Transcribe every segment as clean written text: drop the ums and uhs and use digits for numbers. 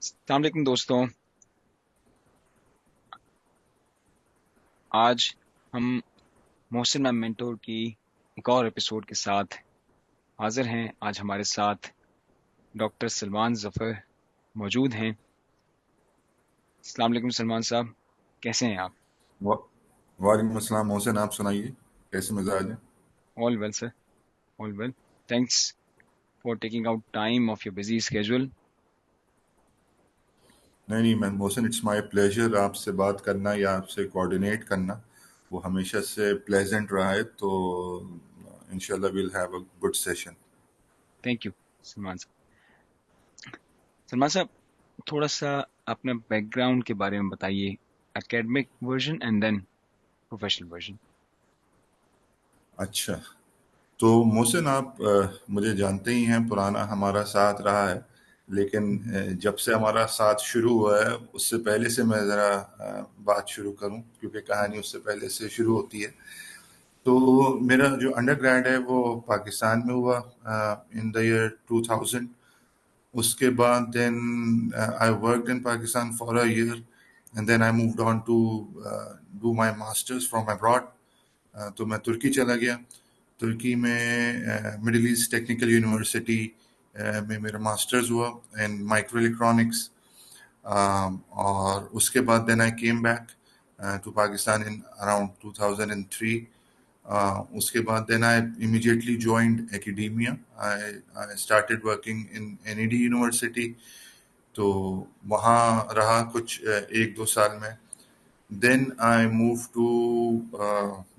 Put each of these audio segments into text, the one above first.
السلام علیکم دوستوں. آج ہم محسن میم مینٹور کی ایک اور ایپیسوڈ کے ساتھ حاضر ہیں. آج ہمارے ساتھ ڈاکٹر سلمان ظفر موجود ہیں. السلام علیکم سلمان صاحب، کیسے ہیں آپ؟ وعلیکم السلام محسن، آپ سنائیے کیسے مزاج ہیں؟ All well sir, all well. Thanks for taking out time of your busy schedule. نہیں میں محسن، اٹس مائی پلیجر آپ سے بات کرنا یا آپ سے کوآرڈینیٹ کرنا. وہ ہمیشہ سے پلیزنٹ رہا ہے، تو انشاءاللہ we'll have a good session. Thank you Salman صاحب. سلمان صاحب، تھوڑا سا اپنے بیک گراؤنڈ کے بارے میں بتائیے، academic version and then professional version. اچھا، تو محسن آپ مجھے جانتے ہی ہیں، پرانا ہمارا ساتھ رہا ہے، لیکن جب سے ہمارا ساتھ شروع ہوا ہے اس سے پہلے سے میں ذرا بات شروع کروں، کیونکہ کہانی اس سے پہلے سے شروع ہوتی ہے. تو میرا جو انڈر گریڈ ہے وہ پاکستان میں ہوا ان دا ایئر 2000. اس کے بعد then I worked in Pakistan for a year and then I moved on to do my masters from abroad. تو میں ترکی چلا گیا. ترکی میں مڈل ایسٹ ٹیکنیکل یونیورسٹی میں میرا ماسٹرز ہوا ان مائکرو الیکٹرانکس. اور اس کے بعد then I came back to Pakistan in around 2003. اس کے بعد then I immediately joined academia. I started working in NED university. تو وہاں رہا کچھ 1-2 سال میں. Then I move to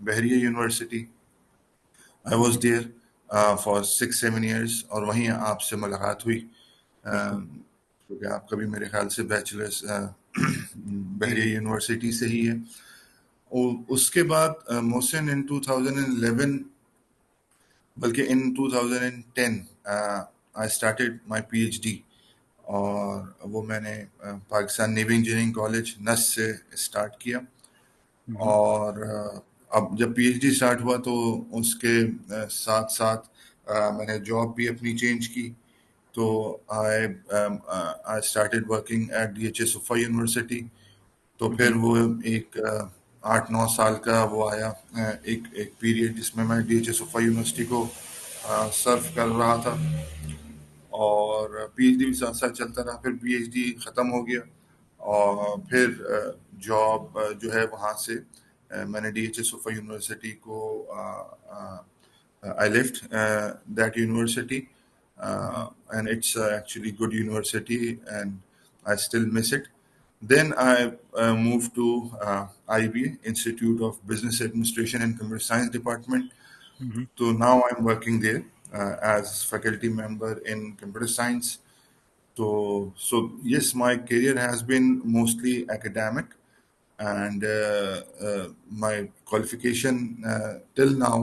Bahria university. I was there for 6-7 years اور وہیں آپ سے ملاقات ہوئی، بالکل. کیونکہ آپ کا بھی میرے خیال سے بیچلرس جی بحریہ جی. یونیورسٹی سے ہی ہے. اس کے بعد محسن ان 2011 بلکہ ان 2010 I started my PhD. اور وہ میں نے پاکستان نیوی انجینئرنگ کالج نس سے اسٹارٹ کیا. اور اب جب پی ایچ ڈی اسٹارٹ ہوا تو اس کے ساتھ ساتھ میں نے جاب بھی اپنی چینج کی. تو I started working at D H A Suffa University. تو پھر وہ ایک 8-9 سال کا وہ آیا ایک پیریڈ جس میں D H A Suffa university کو سرو کر رہا تھا، اور پی ایچ ڈی بھی ساتھ ساتھ چلتا رہا. پھر پی ایچ ڈی ختم ہو گیا اور پھر جاب جو ہے وہاں سے میں نے D H A Suffa university کو I left that university and it's actually good university and I still miss it. Then I moved to IBA, Institute of Business Administration and Computer Science Department. So now I'm working there as faculty member in computer science. So yes, my career has been mostly academic, and my qualification till now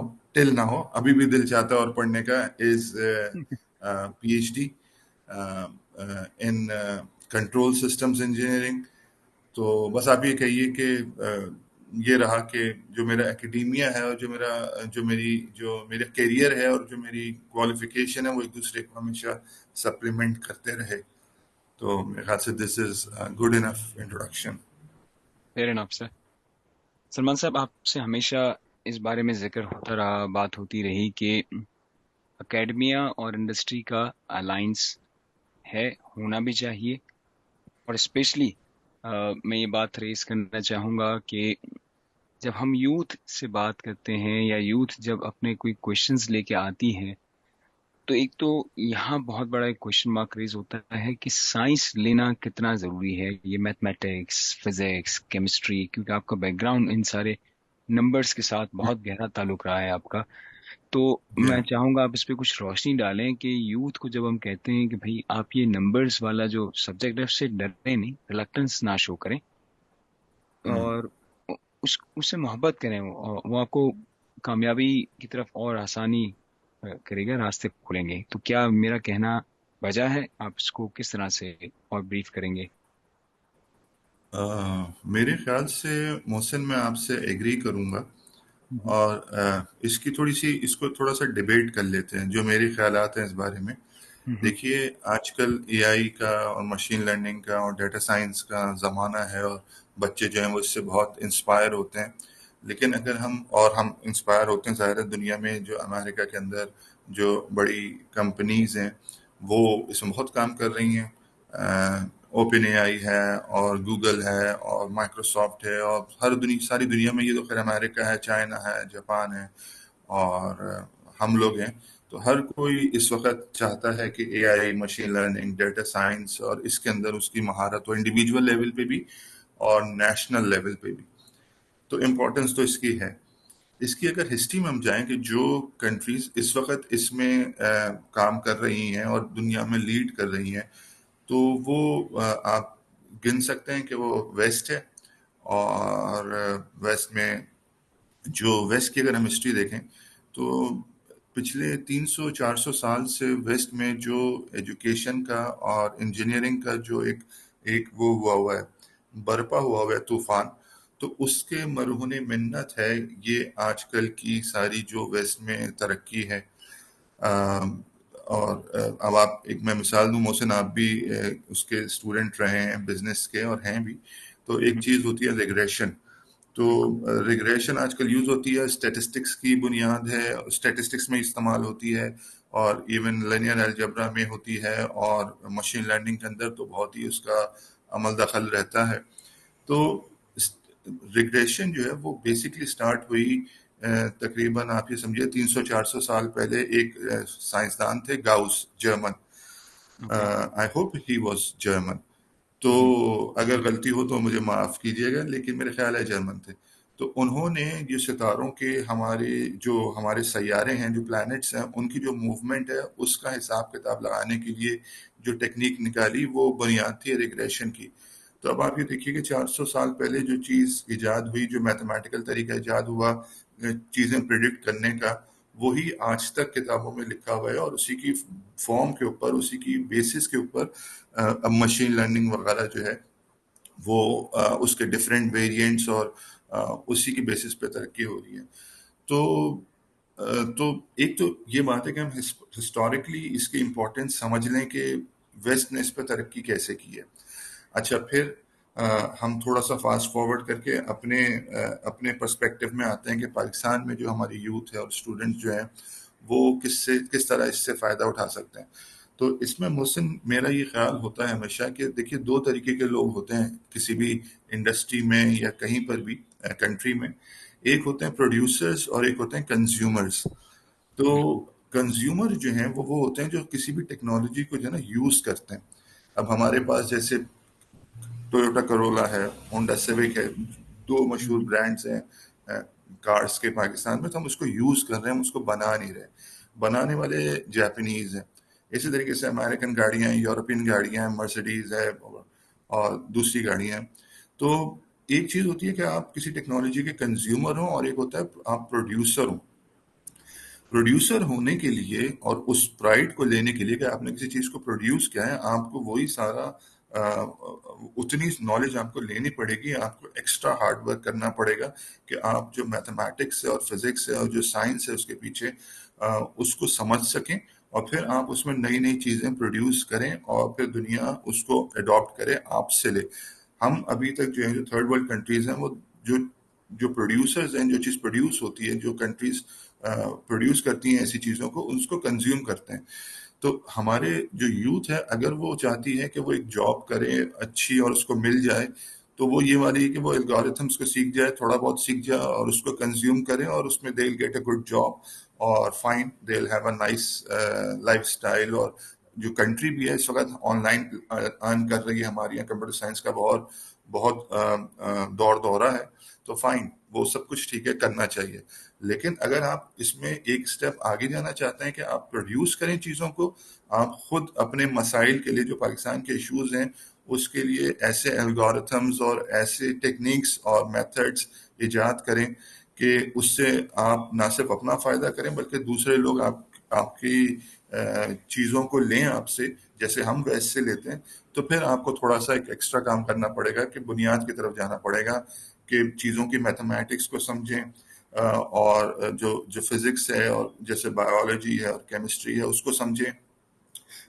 ابھی بھی دل چاہتا ہے اور پڑھنے کا is PhD in control systems engineering. تو بس آپ یہ کہیے کہ یہ رہا کہ جو میرا اکیڈیمیا ہے اور جو میرا کیریئر ہے اور جو میری کوالیفیکیشن ہے وہ ایک دوسرے کو ہمیشہ سپلیمنٹ کرتے رہے. تو میرے خیال سے this is good enough introduction. Fair enough sir. Salman sahab, آپ سے ہمیشہ اس بارے میں ذکر ہوتا رہا، بات ہوتی رہی کہ اکیڈمیا اور انڈسٹری کا الائنس ہے، ہونا بھی چاہیے. اور اسپیشلی میں یہ بات ریز کرنا چاہوں گا کہ جب ہم یوتھ سے بات کرتے ہیں یا یوتھ جب اپنے کوئی کویشچنز لے کے آتی ہے، تو ایک تو یہاں بہت بڑا ایک کویشچن مارک ریز ہوتا ہے کہ سائنس لینا کتنا ضروری ہے، یہ میتھمیٹکس، فزکس، کیمسٹری، کیونکہ آپ کا بیک گراؤنڈ ان سارے نمبرز کے ساتھ بہت گہرا تعلق رہا ہے آپ کا. تو میں چاہوں گا آپ اس پہ کچھ روشنی ڈالیں کہ یوتھ کو جب ہم کہتے ہیں کہ بھائی آپ یہ نمبرز والا جو سبجیکٹ ہے اس سے ڈریں نہیں، ریلکٹنس نہ شو کریں، اور اس سے محبت کریں، وہ آپ کو کامیابی کی طرف اور آسانی کرے گا، راستے کھولیں گے. تو کیا میرا کہنا وجہ ہے؟ آپ اس کو کس طرح سے اور بریف کریں گے؟ میرے خیال سے محسن میں آپ سے ایگری کروں گا، اور اس کو تھوڑا سا ڈیبیٹ کر لیتے ہیں جو میرے خیالات ہیں اس بارے میں. دیکھیے آج کل اے آئی کا اور مشین لرننگ کا اور ڈیٹا سائنس کا زمانہ ہے، اور بچے جو ہیں وہ اس سے بہت انسپائر ہوتے ہیں. لیکن اگر ہم انسپائر ہوتے ہیں، ظاہر ہے دنیا میں جو امریکہ کے اندر جو بڑی کمپنیز ہیں وہ اس میں بہت کام کر رہی ہیں. اوپن اے آئی ہے اور گوگل ہے اور مائکروسافٹ ہے، اور ساری دنیا میں، یہ تو خیر امریکہ ہے، چائنا ہے، جاپان ہے، اور ہم لوگ ہیں. تو ہر کوئی اس وقت چاہتا ہے کہ اے آئی، مشین لرننگ، ڈیٹا سائنس، اور اس کے اندر اس کی مہارت ہو انڈیویجول لیول پہ بھی اور نیشنل لیول پہ بھی. تو امپورٹنس تو اس کی ہے. اس کی اگر ہسٹری میں ہم جائیں کہ جو کنٹریز اس وقت اس میں کام کر رہی ہیں اور دنیا میں لیڈ کر رہی ہیں، تو وہ آپ گن سکتے ہیں کہ وہ ویسٹ ہے. اور ویسٹ میں جو ویسٹ کی اگر ہم ہسٹری دیکھیں تو پچھلے 300-400 سال سے ویسٹ میں جو ایجوکیشن کا اور انجینئرنگ کا جو ایک وہ ہوا ہے، برپا ہوا ہے طوفان، تو اس کے مرہون منت ہے یہ آج کل کی ساری جو ویسٹ میں ترقی ہے. اور اب میں مثال دوں، محسن آپ بھی اس کے اسٹوڈنٹ رہے ہیں بزنس کے اور ہیں بھی. تو ایک چیز ہوتی ہے ریگریشن. تو بالکل. ریگریشن آج کل یوز ہوتی ہے، اسٹیٹسٹکس کی بنیاد ہے، اسٹیٹسٹکس میں استعمال ہوتی ہے، اور ایون لینئر الجبرا میں ہوتی ہے، اور مشین لرننگ کے اندر تو بہت ہی اس کا عمل دخل رہتا ہے. تو ریگریشن جو ہے وہ بیسکلی سٹارٹ ہوئی تقریباً آپ یہ سمجھے 300-400 سال پہلے. ایک سائنسدان تھے Gauss, German. Okay. I hope he was German. تو اگر غلطی ہو تو مجھے معاف کیجیے گا، لیکن میرے خیال ہے جرمن تھے. تو انہوں نے یہ ستاروں کے ہمارے سیارے ہیں، جو پلانٹس ہیں، ان کی جو موومنٹ ہے اس کا حساب کتاب لگانے کے لیے جو ٹیکنیک نکالی وہ بنیاد تھی ریگریشن کی. تو اب آپ یہ دیکھیے کہ 400 سال پہلے جو چیز ایجاد ہوئی، جو میتھمیٹیکل طریقہ ایجاد ہوا چیزیں پریڈکٹ کرنے کا، وہی آج تک کتابوں میں لکھا ہوا ہے، اور اسی کی فارم کے اوپر، اسی کی بیسس کے اوپر اب مشین لرننگ وغیرہ جو ہے وہ اس کے ڈفرینٹ ویریئنٹس اور اسی کی بیسس پہ ترقی ہو رہی ہے. تو ایک تو یہ بات ہے کہ ہم ہسٹوریکلی اس کی امپورٹنس سمجھ لیں کہ ویسٹ نے اس پہ ترقی کیسے کی ہے. اچھا، پھر ہم تھوڑا سا فاسٹ فارورڈ کر کے اپنے پرسپیکٹیو میں آتے ہیں کہ پاکستان میں جو ہماری یوتھ ہے اور اسٹوڈنٹس جو ہیں وہ کس طرح اس سے فائدہ اٹھا سکتے ہیں. تو اس میں محسن میرا یہ خیال ہوتا ہے ہمیشہ کہ دیکھیے 2 طریقے کے لوگ ہوتے ہیں کسی بھی انڈسٹری میں یا کہیں پر بھی کنٹری میں. ایک ہوتے ہیں پروڈیوسرز اور ایک ہوتے ہیں کنزیومرز. تو بالکل. کنزیومر جو ہیں وہ ہوتے ہیں جو کسی بھی ٹیکنالوجی کو جو ہے نا یوز کرتے ہیں. اب ہمارے پاس جیسے ٹویوٹا کرولا ہے، ہونڈا سیوک ہے، 2 مشہور برانڈز ہیں کارز کے پاکستان میں. تو ہم اس کو یوز کر رہے ہیں، ہم اس کو بنا نہیں رہے. بنانے والے جاپنیز ہیں. اسی طریقے سے امریکن گاڑیاں ہیں، یورپین گاڑیاں ہیں، مرسیڈیز ہے اور دوسری گاڑیاں ہیں. تو ایک چیز ہوتی ہے کہ آپ کسی ٹیکنالوجی کے کنزیومر ہوں، اور ایک ہوتا ہے آپ پروڈیوسر ہوں. پروڈیوسر ہونے کے لیے اور اس پرائڈ کو لینے کے لیے کہ آپ نے کسی چیز کو پروڈیوس کیا ہے، آپ کو وہی سارا اتنی نالج آپ کو لینی پڑے گی. آپ کو ایکسٹرا ہارڈ ورک کرنا پڑے گا کہ آپ جو میتھمیٹکس ہے اور فزکس ہے اور جو سائنس ہے اس کے پیچھے اس کو سمجھ سکیں، اور پھر آپ اس میں نئی نئی چیزیں پروڈیوس کریں اور پھر دنیا اس کو اڈاپٹ کرے، آپ سے لے. ہم ابھی تک جو ہے جو تھرڈ ورلڈ کنٹریز ہیں، وہ جو پروڈیوسرز ہیں، جو چیز پروڈیوس ہوتی ہے، جو کنٹریز پروڈیوس کرتی ہیں ایسی چیزوں کو، اس کو کنزیوم کرتے ہیں. تو ہمارے جو یوتھ ہے اگر وہ چاہتی ہے کہ وہ ایک جاب کرے اچھی اور اس کو مل جائے، تو وہ یہ والی ہے کہ وہ الگورتھمس کو سیکھ جائے، تھوڑا بہت سیکھ جائے اور اس کو کنزیوم کرے، اور اس میں they'll get a good job اور fine they'll have a nice life style. اور جو کنٹری بھی ہے اس وقت آن لائن ارن کر رہی ہے، ہمارے یہاں کمپیوٹر سائنس کا بہت دور دورہ ہے. تو فائن، وہ سب کچھ ٹھیک ہے، کرنا چاہیے. لیکن اگر آپ اس میں ایک سٹیپ آگے جانا چاہتے ہیں کہ آپ پروڈیوس کریں چیزوں کو، آپ خود اپنے مسائل کے لیے جو پاکستان کے ایشوز ہیں اس کے لیے ایسے الگورتھمز اور ایسے ٹیکنیکس اور میتھڈز ایجاد کریں کہ اس سے آپ نہ صرف اپنا فائدہ کریں بلکہ دوسرے لوگ آپ کی چیزوں کو لیں آپ سے، جیسے ہم ویسٹ سے لیتے ہیں. تو پھر آپ کو تھوڑا سا ایک ایکسٹرا کام کرنا پڑے گا کہ بنیاد کی طرف جانا پڑے گا کہ چیزوں کی میتھمیٹکس کو سمجھیں، اور جو فزکس ہے اور جیسے بایولوجی ہے اور کیمسٹری ہے اس کو سمجھیں.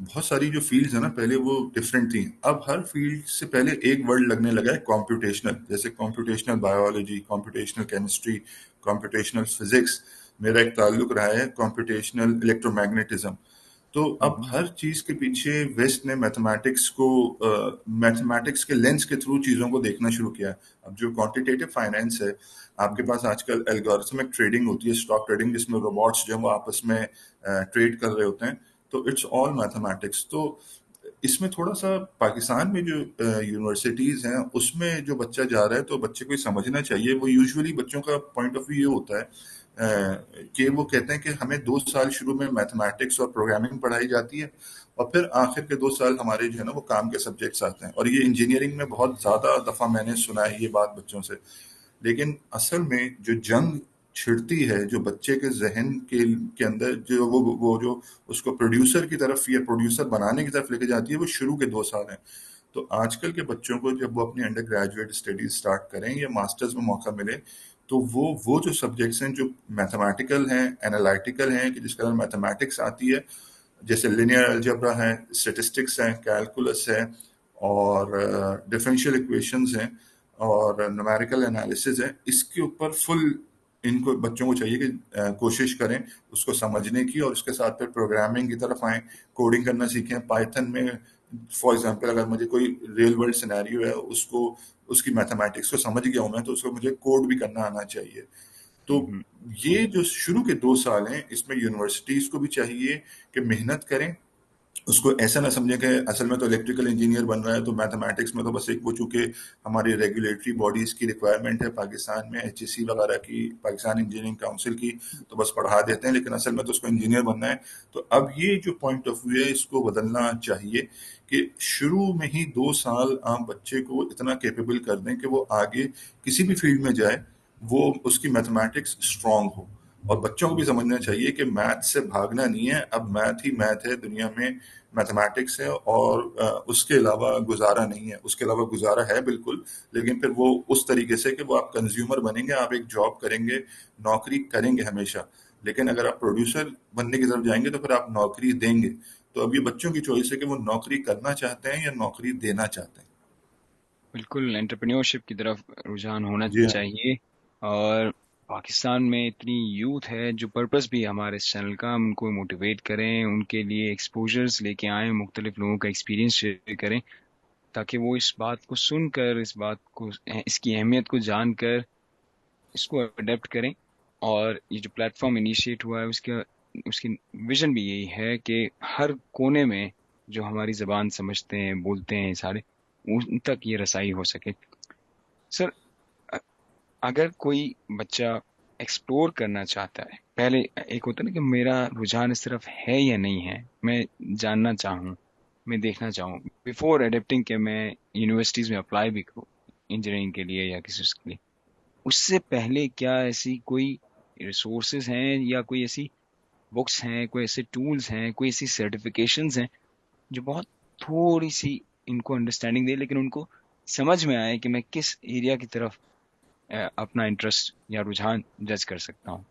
بہت ساری جو فیلڈز ہیں نا پہلے وہ ڈفرینٹ تھیں، اب ہر فیلڈ سے پہلے ایک ورڈ لگنے لگا ہے کمپیوٹیشنل، جیسے computational biology, computational chemistry, computational physics, میرا ایک تعلق رہا ہے کمپیوٹیشنل الیکٹرو میگنیٹزم. تو اب ہر چیز کے پیچھے ویسٹ نے میتھمیٹکس کے لینس کے تھرو چیزوں کو دیکھنا شروع کیا. اب جو کوانٹیٹیو فائنینس ہے، آپ کے پاس آج کل الگورتھمک ٹریڈنگ ہوتی ہے، اسٹاک ٹریڈنگ، جس میں روبوٹس جو ہیں وہ آپس میں ٹریڈ کر رہے ہوتے ہیں، تو اٹس آل میتھمیٹکس. تو اس میں تھوڑا سا پاکستان میں جو یونیورسٹیز ہیں اس میں جو بچہ جا رہا ہے تو بچے کو سمجھنا چاہیے. وہ یوزولی بچوں کا پوائنٹ آف ویو یہ ہوتا ہے کہ وہ کہتے ہیں کہ ہمیں 2 سال شروع میں میتھمیٹکس اور پروگرامنگ پڑھائی جاتی ہے، اور پھر آخر کے 2 سال ہمارے جو ہے نا وہ کام کے سبجیکٹس آتے ہیں. اور یہ انجینئرنگ میں بہت زیادہ دفعہ میں نے سنا ہے یہ بات بچوں سے. لیکن اصل میں جو جنگ چھڑتی ہے، جو بچے کے ذہن کے اندر جو وہ جو اس کو پروڈیوسر کی طرف یا پروڈیوسر بنانے کی طرف لے کے جاتی ہے، وہ شروع کے 2 سال ہیں. تو آج کل کے بچوں کو جب وہ اپنی انڈر گریجویٹ اسٹڈیز سٹارٹ کریں یا ماسٹرز میں موقع ملے، تو وہ جو سبجیکٹس ہیں جو میتھمیٹیکل ہیں، انالائٹیکل ہیں، کہ جس کے اندر میتھمیٹکس آتی ہے، جیسے لینئر الجبرا ہے، اسٹیٹسٹکس ہیں، کیلکولس ہے، اور ڈفرینشیل ایکویشنز ہیں، اور نومیریکل انالیسز ہے، اس کے اوپر فل ان کو بچوں کو چاہیے کہ کوشش کریں اس کو سمجھنے کی، اور اس کے ساتھ پھر پروگرامنگ کی طرف آئیں، کوڈنگ کرنا سیکھیں. پائتھن میں فار ایگزامپل اگر مجھے کوئی ریئل ورلڈ سینیریو ہے، اس کی میتھمیٹکس کو سمجھ گیا ہوں میں، تو اس کو مجھے کوڈ بھی کرنا آنا چاہیے. تو یہ جو شروع کے 2 سال ہیں، اس میں یونیورسٹیز کو بھی چاہیے کہ محنت کریں. اس کو ایسا نہ سمجھیں کہ اصل میں تو الیکٹریکل انجینئر بن رہا ہے تو میتھمیٹکس میں تو بس ایک وہ، چونکہ ہماری ریگولیٹری باڈیز کی ریکوائرمنٹ ہے پاکستان میں، ایچ ای سی وغیرہ کی، پاکستان انجینئرنگ کاؤنسل کی، تو بس پڑھا دیتے ہیں، لیکن اصل میں تو اس کو انجینئر بننا ہے. تو اب یہ جو پوائنٹ آف ویو ہے اس کو بدلنا چاہیے کہ شروع میں ہی 2 سال آپ بچے کو اتنا کیپیبل کر دیں کہ وہ آگے کسی بھی فیلڈ میں جائے وہ اس کی میتھمیٹکس اسٹرانگ ہو. اور بچوں کو بھی سمجھنا چاہیے کہ میتھ سے بھاگنا نہیں ہے، اب میتھ ہی میتھ ہے دنیا میں، میتھمیٹکس ہے، اور اس کے علاوہ گزارا نہیں ہے. اس کے علاوہ گزارا ہے بالکل، لیکن پھر وہ اس طریقے سے کہ وہ آپ کنزیومر بنیں گے، آپ ایک جاب کریں گے، نوکری کریں گے ہمیشہ. لیکن اگر آپ پروڈیوسر بننے کی طرف جائیں گے تو پھر آپ نوکری دیں گے. تو اب یہ بچوں کی چوائس ہے کہ وہ نوکری کرنا چاہتے ہیں یا نوکری دینا چاہتے ہیں. بالکل انٹرپرینیورشپ کی طرف رجحان ہونا جی ہاں. چاہیے. اور پاکستان میں اتنی یوتھ ہے جو پرپس بھی ہمارے اس چینل کا، ہم ان کو موٹیویٹ کریں، ان کے لیے ایکسپوجرز لے کے آئیں، مختلف لوگوں کا ایکسپیرینس شیئر کریں، تاکہ وہ اس بات کو سن کر، اس کی اہمیت کو جان کر اس کو اڈیپٹ کریں. اور یہ جو پلیٹ فارم انیشیٹ ہوا ہے اس کی ویژن بھی یہی ہے کہ ہر کونے میں جو ہماری زبان سمجھتے ہیں، بولتے ہیں سارے، ان تک یہ رسائی ہو سکے. سر، اگر کوئی بچہ ایکسپلور کرنا چاہتا ہے، پہلے ایک ہوتا ہے نا کہ میرا رجحان اس طرف ہے یا نہیں ہے، میں جاننا چاہوں، میں دیکھنا چاہوں بیفور اڈیپٹنگ کہ میں یونیورسٹیز میں اپلائی بھی کروں انجینئرنگ کے لیے یا کسی اس کے لیے، اس سے پہلے کیا ایسی کوئی ریسورسز ہیں یا کوئی ایسی بکس ہیں، کوئی ایسے ٹولز ہیں، کوئی ایسی سرٹیفکیشنز ہیں جو بہت تھوڑی سی ان کو انڈرسٹینڈنگ دے، لیکن ان کو سمجھ میں آئے کہ میں کس ایریا کی طرف اپنا انٹرسٹ یا رجحان جج کر سکتا ہوں؟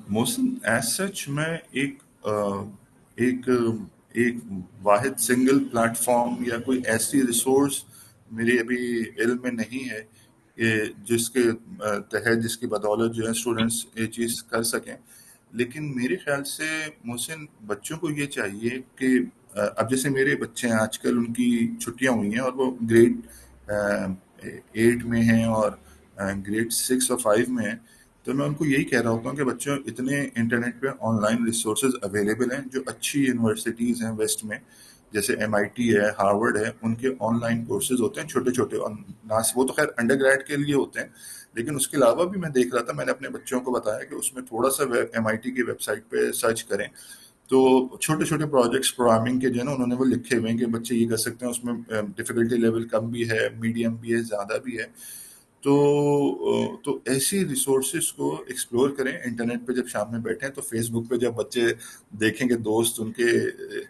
محسن ایز سچ میں ایک ایک واحد سنگل پلیٹ فارم یا کوئی ایسی ریسورس میرے ابھی علم میں نہیں ہے کہ جس کے تحت، جس کی بدولت جو ہے اسٹوڈنٹس یہ چیز کر سکیں. لیکن میرے خیال سے محسن بچوں کو یہ چاہیے کہ اب جیسے میرے بچے ہیں آج کل، ان کی چھٹیاں ہوئی ہیں اور وہ گریڈ 8 میں ہیں اور گریڈ 6 اور 5 میں ہیں. تو میں ان کو یہی کہہ رہا ہوتا ہوں کہ بچوں، اتنے انٹرنیٹ پہ آن لائن ریسورسز اویلیبل ہیں، جو اچھی یونیورسٹیز ہیں ویسٹ میں، جیسے MIT ہے، ہارورڈ ہے، ان کے آن لائن کورسز ہوتے ہیں چھوٹے چھوٹے، اور وہ تو خیر انڈر گریڈ کے لیے ہوتے ہیں. لیکن اس کے علاوہ بھی میں دیکھ رہا تھا، میں نے اپنے بچوں کو بتایا کہ اس میں تھوڑا سا MIT کی ویب سائٹ پہ سرچ کریں، تو چھوٹے چھوٹے پروجیکٹس پروگرامنگ کے جو ہے نا انہوں نے وہ لکھے ہوئے ہیں کہ بچے یہ کر سکتے ہیں. اس میں ڈیفیکلٹی لیول کم بھی ہے، میڈیم بھی ہے، زیادہ بھی ہے. تو ایسی ریسورسز کو ایکسپلور کریں. انٹرنیٹ پہ جب شام میں بیٹھیں تو فیس بک پہ جب بچے دیکھیں کہ دوست ان کے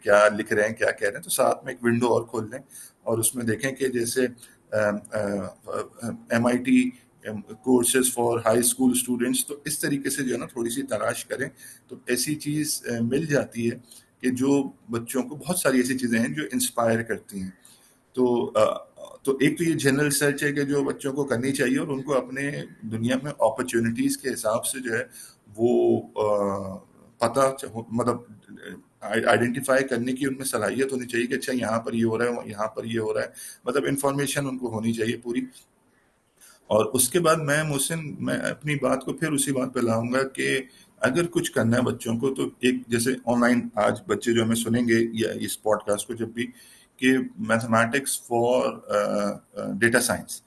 کیا لکھ رہے ہیں، کیا کہہ رہے ہیں، تو ساتھ میں ایک ونڈو اور کھول لیں اور اس میں دیکھیں کہ جیسے MIT courses for high school students. تو اس طریقے سے جو ہے نا تھوڑی سی تلاش کریں تو ایسی چیز مل جاتی ہے کہ جو بچوں کو, بہت ساری ایسی چیزیں ہیں جو انسپائر کرتی ہیں. تو ایک تو یہ جنرل سرچ ہے کہ جو بچوں کو کرنی چاہیے, اور ان کو اپنے دنیا میں اپرچونیٹیز کے حساب سے جو ہے وہ پتہ, مطلب آئیڈینٹیفائی کرنے کی ان میں صلاحیت ہونی چاہیے کہ اچھا یہاں پر یہ ہو رہا ہے, یہاں پر یہ ہو رہا ہے, مطلب انفارمیشن ان کو ہونی چاہیے پوری. اور اس کے بعد میں اپنی بات کو پھر اسی بات پہ لاؤں گا کہ اگر کچھ کرنا ہے بچوں کو تو ایک جیسے آن لائن آج بچے جو ہمیں سنیں گے یا اس پوڈ کاسٹ کو جب بھی, کہ میتھمیٹکس فار ڈیٹا سائنس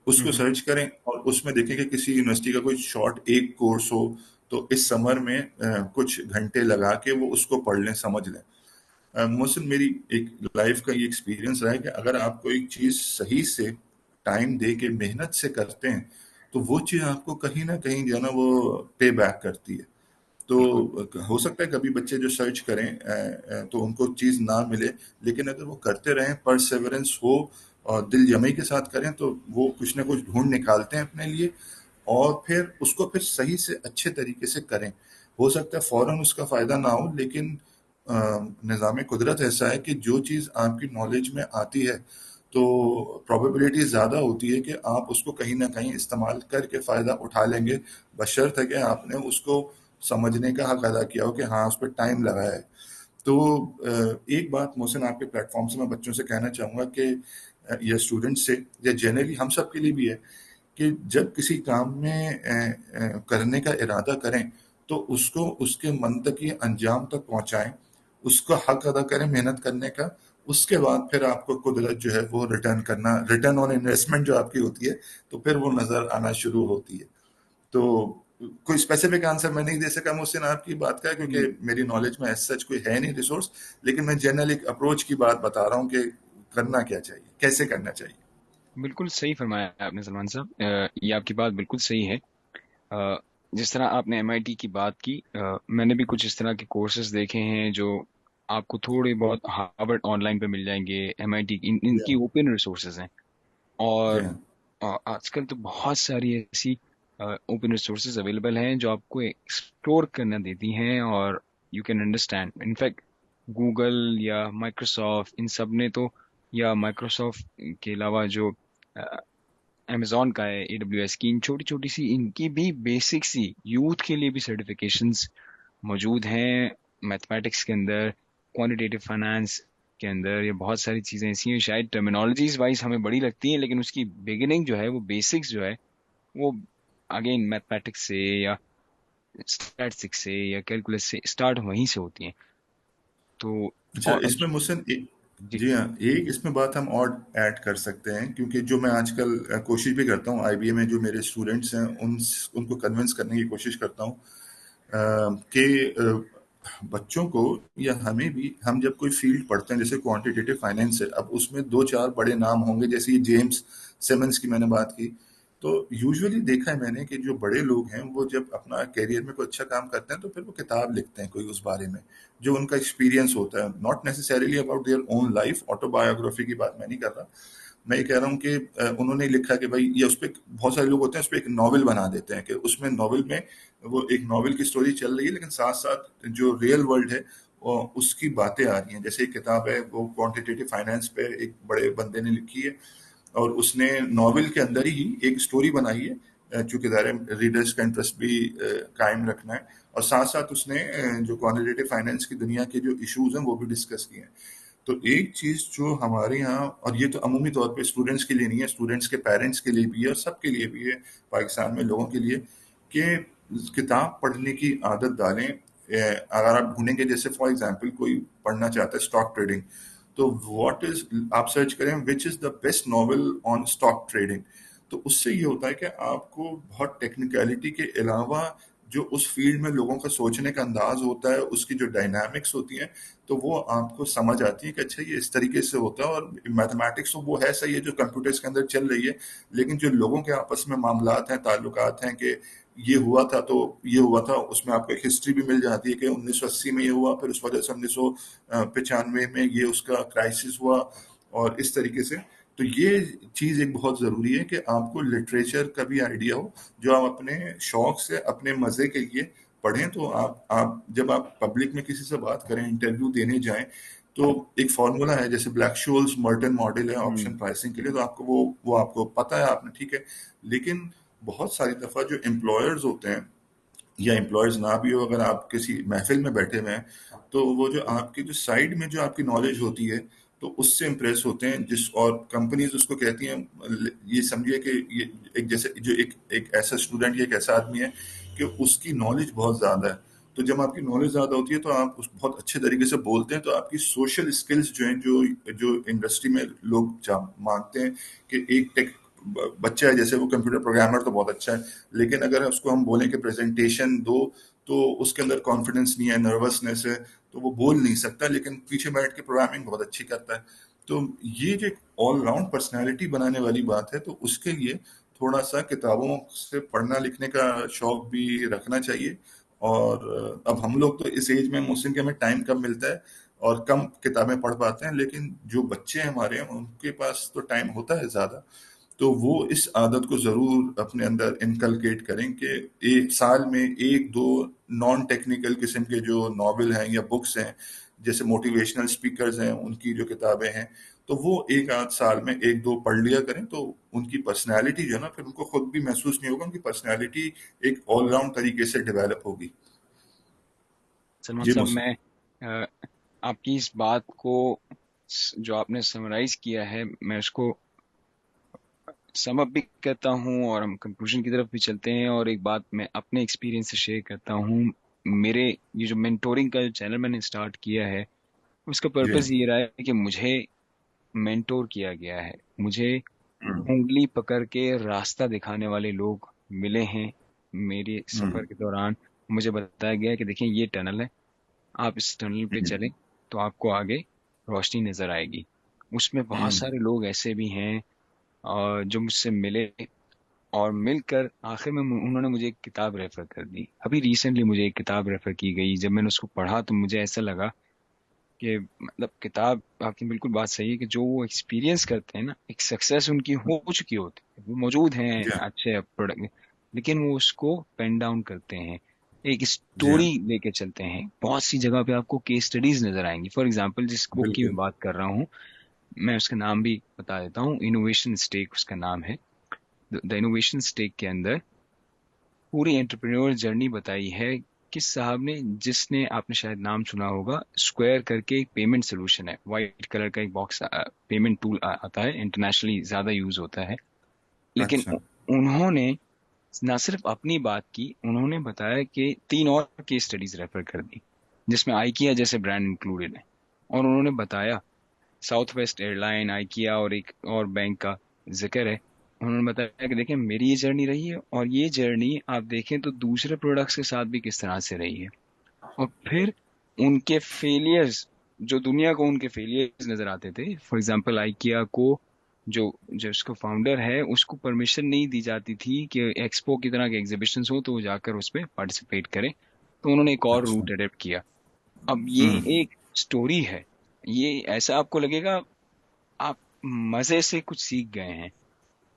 اس کو سرچ کریں اور اس میں دیکھیں کہ کسی یونیورسٹی کا کوئی شارٹ ایک کورس ہو تو اس سمر میں کچھ گھنٹے لگا کے وہ اس کو پڑھ لیں, سمجھ لیں. محسن, میری ایک لائف کا یہ ایکسپیرینس رہا ہے کہ اگر آپ کو ایک چیز صحیح سے ٹائم دے کے محنت سے کرتے ہیں تو وہ چیز آپ کو کہیں نہ کہیں جو ہے نا وہ پے بیک کرتی ہے. تو بالکل ہو سکتا ہے کبھی بچے جو سرچ کریں تو ان کو چیز نہ ملے, لیکن اگر وہ کرتے رہیں, پرسیورنس ہو اور دل جمعی کے ساتھ کریں تو وہ کچھ نہ کچھ ڈھونڈ نکالتے ہیں اپنے لیے, اور پھر اس کو پھر صحیح سے اچھے طریقے سے کریں. ہو سکتا ہے فوراً اس کا فائدہ نہ ہو, لیکن نظام قدرت ایسا ہے کہ جو چیز آپ کی نالج میں آتی ہے تو پروبیبلٹی زیادہ ہوتی ہے کہ آپ اس کو کہیں نہ کہیں استعمال کر کے فائدہ اٹھا لیں گے, بشرط ہے کہ آپ نے اس کو سمجھنے کا حق ادا کیا ہو کہ ہاں اس پہ ٹائم لگا ہے. تو ایک بات محسن آپ کے پلیٹ فارم سے میں بچوں سے کہنا چاہوں گا کہ یا اسٹوڈنٹ سے یا جنرلی ہم سب کے لیے بھی ہے کہ جب کسی کام میں کرنے کا ارادہ کریں تو اس کو اس کے منطقی انجام تک پہنچائیں, اس کا حق ادا کریں محنت کرنے کا. اس کے بعد پھر آپ کو قدرت جو ہے وہ ریٹرن آن انویسٹمنٹ جو آپ کی ہوتی ہے تو پھر وہ نظر آنا شروع ہوتی ہے. تو کوئی اسپیسیفک آنسر میں نہیں دے سکا مجھ سے آپ کی بات کا, کیونکہ میری نالج میں ایس سچ کوئی ہے نہیں ریسورس, لیکن میں جنرل ایک اپروچ کی بات بتا رہا ہوں کہ کرنا کیا چاہیے, کیسے کرنا چاہیے. بالکل صحیح فرمایا آپ نے سلمان صاحب. یہ آپ کی بات بالکل صحیح ہے. جس طرح آپ نے ایم آئی ٹی کی بات کی, میں نے بھی کچھ اس طرح کے کورسز دیکھے ہیں جو آپ کو تھوڑے بہت ہارورڈ آن لائن پہ مل جائیں گے. ایم آئی ٹی ان کی اوپن ریسورسز ہیں, جی اور ہاں. آج کل تو بہت ساری ایسی اوپن ریسورسز اویلیبل ہیں جو آپ کو ایکسپلور کرنا دیتی ہیں, اور you can understand. In fact Google یا مائکروسافٹ ان سب نے تو, یا مائکروسافٹ کے علاوہ جو امیزون کا ہے, اے ڈبلیو ایس کی, ان چھوٹی چھوٹی سی ان کی بھی بیسک سی یوتھ کے لیے بھی سرٹیفکیشنز موجود ہیں میتھمیٹکس کے اندر, کوانٹیٹیو فائنانس کے اندر. یہ بہت ساری چیزیں ایسی ہیں شاید ٹرمینالوجیز وائز ہمیں بڑی لگتی ہیں, لیکن اس کی بگننگ جو ہے وہ بیسکس جو ہے وہ اگین میتھمیٹکس سے یا اسٹیٹسٹکس سے یا کیلکولس سے اسٹارٹ وہیں سے ہوتی ہیں. تو اچھا, اور اس میں محسن جی جی ہاں, ایک اس میں بات ہم اور ایڈ کر سکتے ہیں, کیونکہ جو میں آج کل کوشش بھی کرتا ہوں, آئی بی اے میں جو میرے اسٹوڈنٹس ہیں ان کو کنونس کرنے کی کوشش کرتا ہوں کہ بچوں کو یا ہمیں بھی, ہم جب کوئی فیلڈ پڑھتے ہیں جیسے کوانٹیٹیو فائنینس ہے, اب اس میں 2-4 بڑے نام ہوں گے, جیسے یہ جیمس سیمنز کی میں نے بات کی. تو یوزولی دیکھا ہے میں نے کہ جو بڑے لوگ ہیں وہ جب اپنا کیریئر میں کوئی اچھا کام کرتے ہیں تو پھر وہ کتاب لکھتے ہیں کوئی اس بارے میں جو ان کا ایکسپیرینس ہوتا ہے, not necessarily about their own life. Autobiography کی بات میں نہیں کر رہا, میں یہ کہہ رہا ہوں کہ انہوں نے لکھا کہ بھائی یہ اس پہ, بہت سارے لوگ ہوتے ہیں اس پہ ایک ناول بنا دیتے ہیں کہ اس میں ناول میں وہ ایک ناول کی سٹوری چل رہی ہے, لیکن ساتھ ساتھ جو ریئل ورلڈ ہے اس کی باتیں آ رہی ہیں. جیسے ایک کتاب ہے وہ کوانٹیٹیو فائنینس پہ ایک بڑے بندے نے لکھی ہے, اور اس نے ناول کے اندر ہی ایک سٹوری بنائی ہے, چونکہ ظاہر ریڈرز کا انٹرسٹ بھی قائم رکھنا ہے, اور ساتھ ساتھ اس نے جو کوانٹیٹیو فائنینس کی دنیا کے جو ایشوز ہیں وہ بھی ڈسکس کیے ہیں. تو ایک چیز جو ہمارے یہاں, اور یہ تو عمومی طور پہ اسٹوڈنٹس کے لیے نہیں ہے, اسٹوڈنٹس کے پیرنٹس کے لیے بھی ہے اور سب کے لیے بھی ہے پاکستان میں لوگوں کے لیے, کہ کتاب پڑھنے کی عادت ڈالیں. اگر آپ ڈھونڈیں گے, جیسے فار ایگزامپل کوئی پڑھنا چاہتا ہے اسٹاک ٹریڈنگ, تو واٹ از, آپ سرچ کریں which is the best novel on stock trading. تو اس سے یہ ہوتا ہے کہ آپ کو بہت ٹیکنیکلٹی کے علاوہ جو اس فیلڈ میں لوگوں کا سوچنے کا انداز ہوتا ہے, اس کی جو ڈائنامکس ہوتی ہیں, تو وہ آپ کو سمجھ آتی ہے کہ اچھا یہ اس طریقے سے ہوتا ہے. اور میتھمیٹکس وہ ہے صحیح ہے جو کمپیوٹرز کے اندر چل رہی ہے, لیکن جو لوگوں کے آپس میں معاملات ہیں, تعلقات ہیں, کہ یہ ہوا تھا تو یہ ہوا تھا, اس میں آپ کو ایک ہسٹری بھی مل جاتی ہے کہ 1980 میں یہ ہوا, پھر اس وجہ سے 1995 میں یہ اس کا کرائسس ہوا, اور اس طریقے سے تو یہ چیز ایک بہت ضروری ہے کہ آپ کو لٹریچر کا بھی آئیڈیا ہو، جو آپ اپنے شوق سے اپنے مزے کے لیے پڑھیں. تو آپ جب آپ پبلک میں کسی سے بات کریں، انٹرویو دینے جائیں، تو ایک فارمولا ہے جیسے بلیک شولز مرٹن ماڈل ہے آپشن پرائسنگ کے لیے، تو آپ کو وہ آپ کو پتہ ہے آپ نے، ٹھیک ہے. لیکن بہت ساری دفعہ جو امپلائرز ہوتے ہیں یا امپلائرز نہ بھی ہو، اگر آپ کسی محفل میں بیٹھے ہوئے ہیں تو وہ جو آپ کی جو سائڈ میں جو آپ کی نالج ہوتی ہے تو اس سے امپریس ہوتے ہیں. اور کمپنیز اس کو کہتی ہیں، یہ سمجھیے کہ یہ ایک جیسے جو ایک ایسا اسٹوڈنٹ یا ایک ایسا آدمی ہے کہ اس کی نالج بہت زیادہ ہے. تو جب آپ کی نالج زیادہ ہوتی ہے تو آپ اس بہت اچھے طریقے سے بولتے ہیں، تو آپ کی سوشل اسکلز جو ہیں جو انڈسٹری میں لوگ مانگتے ہیں کہ ایک بچہ ہے جیسے وہ کمپیوٹر پروگرامر تو بہت اچھا ہے، لیکن اگر اس کو ہم بولیں کہ پریزنٹیشن دو تو اس کے اندر کانفیڈنس نہیں ہے، نروسنس ہے، تو وہ بول نہیں سکتا، لیکن پیچھے بیٹھ کے پروگرامنگ بہت اچھی کرتا ہے. تو یہ جو آل راؤنڈ پرسنالٹی بنانے والی بات ہے، تو اس کے لیے تھوڑا سا کتابوں سے پڑھنا لکھنے کا شوق بھی رکھنا چاہیے. اور اب ہم لوگ تو اس ایج میں محسن کے ہمیں ٹائم کم ملتا ہے اور کم کتابیں پڑھ پاتے ہیں، لیکن جو بچے ہیں ہمارے ان کے پاس تو ٹائم ہوتا ہے زیادہ. تو وہ اس عادت کو ضرور اپنے اندر انکلکیٹ کریں کہ ایک سال میں ایک دو نان ٹیکنیکل قسم کے جو ناول ہیں یا بکس ہیں، جیسے موٹیویشنل سپیکرز ہیں ان کی جو کتابیں ہیں، تو وہ ایک آدھ سال میں ایک دو پڑھ لیا کریں. تو ان کی پرسنالٹی جو ہے نا، پھر ان کو خود بھی محسوس نہیں ہوگا، ان کی پرسنالٹی ایک آل راؤنڈ طریقے سے ڈیولپ ہوگی. سلمان جی صاحب، محسن. میں آپ کی اس بات کو جو آپ نے سمرائز کیا ہے، میں اس کو سم اپ بھی کرتا ہوں اور ہم کنکلوژن کی طرف بھی چلتے ہیں. اور ایک بات میں اپنے ایکسپیرینس سے شیئر کرتا ہوں. میرے یہ جو مینٹورنگ کا چینل میں نے اسٹارٹ کیا ہے، اس کا جی. پرپز یہ رہا ہے کہ مجھے مینٹور کیا گیا ہے. مجھے ہوں. انگلی پکڑ کے راستہ دکھانے والے لوگ ملے ہیں میرے ہوں. سفر کے دوران. مجھے بتایا گیا کہ دیکھیں یہ ٹنل ہے، آپ اس ٹنل پہ ہوں. چلیں تو آپ کو آگے روشنی نظر آئے گی. اس میں بہت ہوں. سارے لوگ ایسے بھی ہیں جو مجھ سے ملے، اور مل کر آخر میں انہوں نے مجھے ایک کتاب ریفر کر دی. ابھی ریسنٹلی مجھے ایک کتاب ریفر کی گئی. جب میں نے اس کو پڑھا تو مجھے ایسا لگا کہ مطلب کتاب، آپ کی بالکل بات صحیح ہے کہ جو وہ ایکسپیرینس کرتے ہیں نا، ایک سکسیس ان کی ہو چکی ہوتی ہے، وہ موجود ہیں جی. اچھے پروڈکٹ، لیکن وہ اس کو پین ڈاؤن کرتے ہیں، ایک جی. اسٹوری لے کے چلتے ہیں. بہت سی جگہ پہ آپ کو کیس اسٹڈیز نظر آئیں گی. فار ایگزامپل جس بک کی بالکل. میں بات کر رہا ہوں، میں اس کا نام بھی بتا دیتا ہوں. انوویشن اسٹیک اس کا نام ہے. دا انوویشن اسٹیک کے اندر پوری انٹرپرینور جرنی بتائی ہے. کس صاحب نے، جس نے، آپ نے شاید نام سنا ہوگا، اسکوائر کر کے ایک پیمنٹ سولوشن ہے، وائٹ کلر کا ایک باکس پیمنٹ ٹول آتا ہے، انٹرنیشنلی زیادہ یوز ہوتا ہے. لیکن اچھا. انہوں نے نہ صرف اپنی بات کی، انہوں نے بتایا کہ 3 اور کیس اسٹڈیز ریفر کر دی جس میں آئیکیا جیسے برانڈ انکلوڈیڈ ہے. اور انہوں نے بتایا Southwest airline, IKEA اور ایک اور بینک کا ذکر ہے. انہوں نے بتایا کہ دیکھیں میری یہ جرنی رہی ہے، اور یہ جرنی آپ دیکھیں تو دوسرے پروڈکٹس کے ساتھ بھی کس طرح سے رہی ہے. اور پھر ان کے فیلئرز، جو دنیا کو ان کے فیلئرز نظر آتے تھے. فار ایگزامپل آئیکیا کو، جو اس کو فاؤنڈر ہے، اس کو پرمیشن نہیں دی جاتی تھی کہ ایکسپو کی طرح کے ایگزیبیشنز ہو تو وہ جا کر اس پہ پارٹیسپیٹ کرے. تو انہوں نے ایک اور اچھا. روٹ اڈیپٹ کیا. اب یہ ہوں. ایک سٹوری ہے. یہ ایسا آپ کو لگے گا آپ مزے سے کچھ سیکھ گئے ہیں.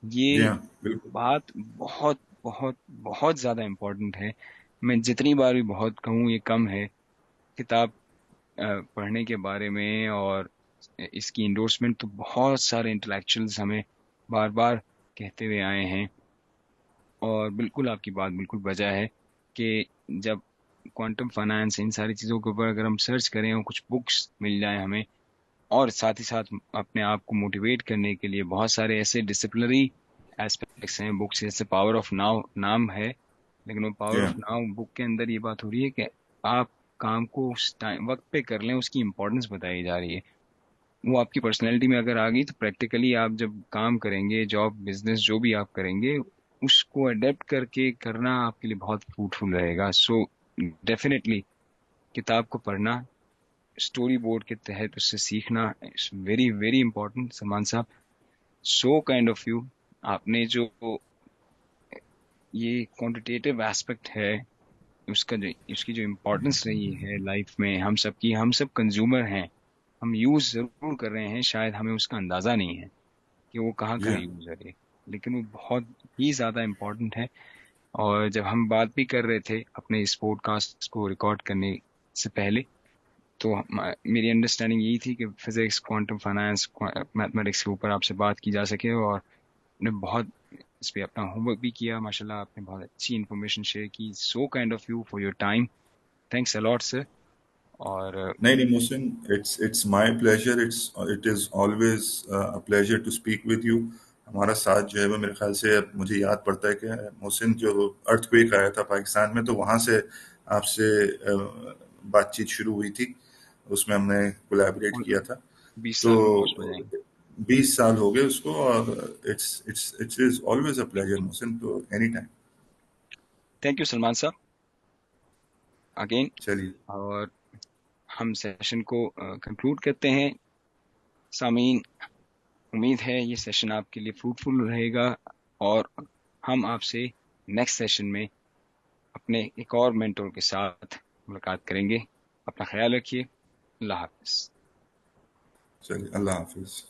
جی یہ ہاں. بالکل. بات بہت بہت بہت زیادہ امپورٹنٹ ہے. میں جتنی بار بھی بہت کہوں یہ کم ہے. کتاب پڑھنے کے بارے میں اور اس کی انڈورسمنٹ تو بہت سارے انٹلیکچوئلز ہمیں بار بار کہتے ہوئے آئے ہیں. اور بالکل آپ کی بات بالکل بجا ہے کہ جب کوانٹم فائنانس، ان ساری چیزوں کے اوپر اگر ہم سرچ کریں اور کچھ بکس مل جائیں ہمیں، اور ساتھ ہی ساتھ اپنے آپ کو موٹیویٹ کرنے کے لیے بہت سارے ایسے ڈسپلنری ایسپیکٹس ہیں بکس، جیسے پاور آف ناؤ نام ہے، لیکن وہ جی پاور ہاں. آف ناؤ بک کے اندر یہ بات ہو رہی ہے کہ آپ کام کو اس وقت پہ کر لیں، اس کی امپورٹنس بتائی جا رہی ہے. وہ آپ کی پرسنالٹی میں اگر آ گئی تو پریکٹیکلی آپ جب کام کریں گے، جاب بزنس جو بھی آپ کریں گے، اس کو اڈیپٹ کر کے کرنا آپ کے لیے بہت فروٹفل رہے گا. سو ڈیفینیٹلی کتاب کو پڑھنا، اسٹوری بورڈ کے تحت اس سے سیکھنا، ویری ویری امپورٹنٹ. سلمان صاحب، سو کائنڈ آف یو. آپ نے جو یہ کوانٹیٹیو ایسپیکٹ ہے، اس کی جو امپورٹنس رہی ہے لائف میں ہم سب کی، ہم سب کنزیومر ہیں، ہم یوز ضرور کر رہے ہیں، شاید ہمیں اس کا اندازہ نہیں ہے کہ وہ کہاں جی کا ہاں. یوزر ہے، لیکن وہ بہت ہی زیادہ امپورٹنٹ ہے. اور جب ہم بات بھی کر رہے تھے اپنے اس پوڈ کاسٹ کو ریکارڈ کرنے سے پہلے، تو میری انڈرسٹینڈنگ یہی تھی کہ فزکس، کوانٹم فائنانس، میتھمیٹکس کے اوپر آپ سے بات کی جا سکے. اور نے بہت اس پہ اپنا ہوم ورک بھی کیا. ماشاء اللہ آپ نے بہت اچھی انفارمیشن شیئر کی. So kind of you for your time. Thanks a lot sir. اور نہیں نہیں Mohsin, it's my pleasure, it is always pleasure to speak with you. ہمارا ساتھ جو ہے وہ میرے خیال سے اب مجھے یاد پڑتا ہے کہ محسن جو ارتھ کویک آیا تھا پاکستان میں، تو وہاں سے آپ سے بات چیت شروع ہوئی تھی. اس میں ہم نے کولیبریٹ کیا تھا. 20 تو سال آلموسٹ ہو جائیں گے. 20 سال ہو گئے اس کو، اور it is always a pleasure Mohsin, تو any time. Thank you Salman sahab again. چلیے. اور ہم سیشن کو کنکلوڈ کرتے ہیں. سامعین، امید ہے یہ سیشن آپ کے لیے فروٹفل رہے گا، اور ہم آپ سے نیکسٹ سیشن میں اپنے ایک اور مینٹور کے ساتھ ملاقات کریں گے. اپنا خیال رکھیے. اللہ حافظ. چلیے، اللہ حافظ.